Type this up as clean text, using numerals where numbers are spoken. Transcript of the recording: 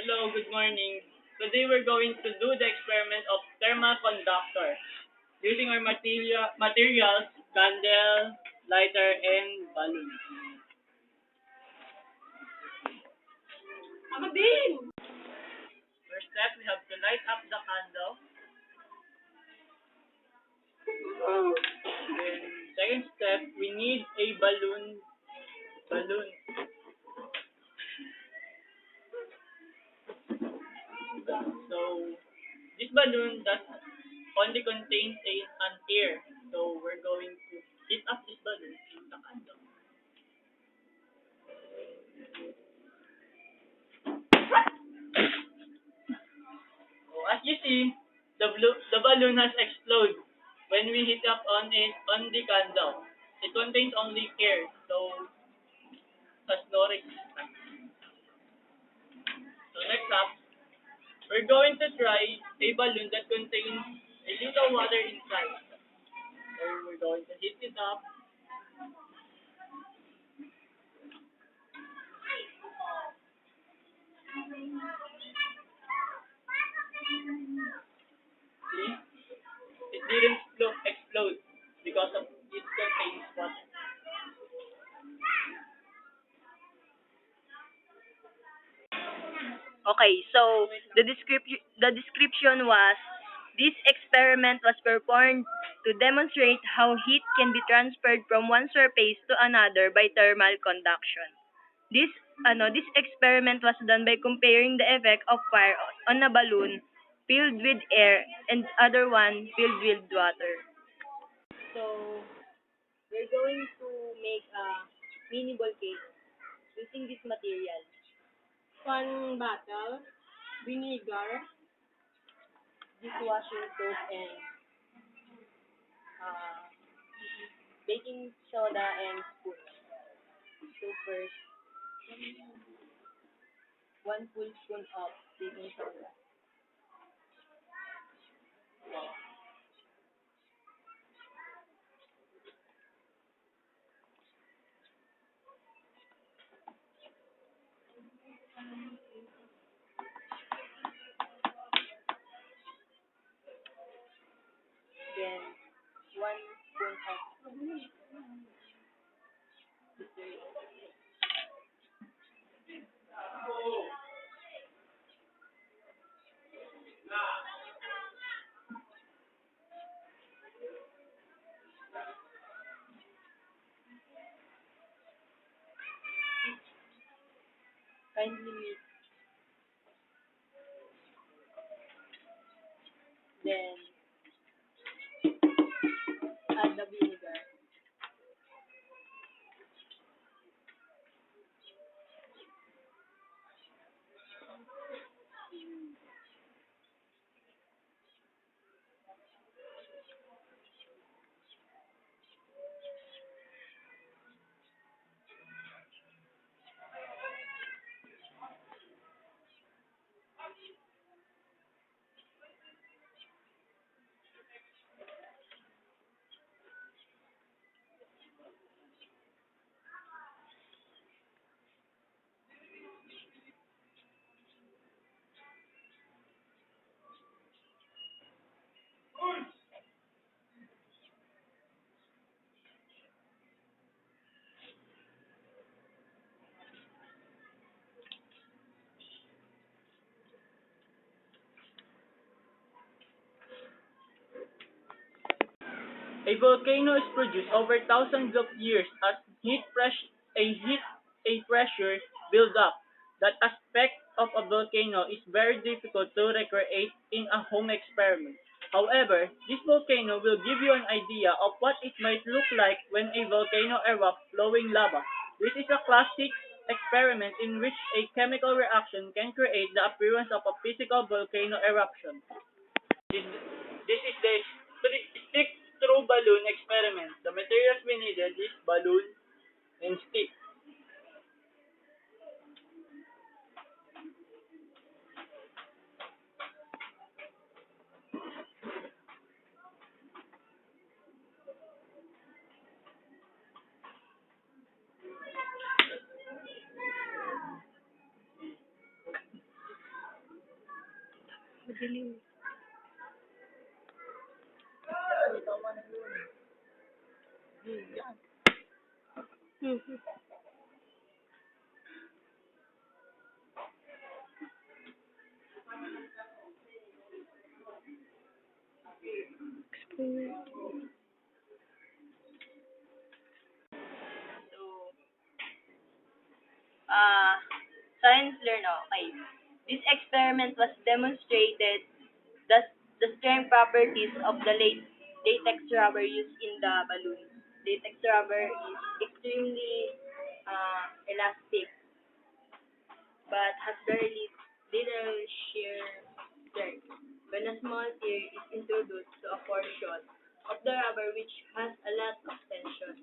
Hello, good morning. Today we're going to do the experiment of thermal conductor using our materials, candle, lighter, and balloon. Ako din! First step, we have to light up the candle. Then, second step, we need a balloon. So, this balloon that only contains an air. So, we're going to heat up this balloon in the candle. So, as you see, the balloon has exploded when we heat up on the candle. It contains only air, so has no resistance. So next up, we're going to try a balloon that contains a little water inside. So we're going to heat it up. See, it didn't explode because of it contains water. Okay, so the description was this experiment was performed to demonstrate how heat can be transferred from one surface to another by thermal conduction. This experiment was done by comparing the effect of fire on a balloon filled with air and other one filled with water. So, we're going to make a mini volcano using this material. One bottle, vinegar, dishwashing soap, and uh, baking soda and spoon. So first, 1 full spoon of baking soda. Then 1 spoon of kindly mix. Then add the vinegar. A volcano is produced over thousands of years as a pressure builds up. That aspect of a volcano is very difficult to recreate in a home experiment. However, this volcano will give you an idea of what it might look like when a volcano erupts flowing lava. This is a classic experiment in which a chemical reaction can create the appearance of a physical volcano eruption. This, this is the stick-through balloon experiment. The materials we needed is balloon and stick. Dilim. Mhm. Experiment. So, uh, science learn, okay. This experiment was demonstrated that the strength properties of the latex rubber used in the balloon. Latex rubber is extremely elastic but has very little shear strength. When a small tear is introduced to a portion of the rubber which has a lot of tension,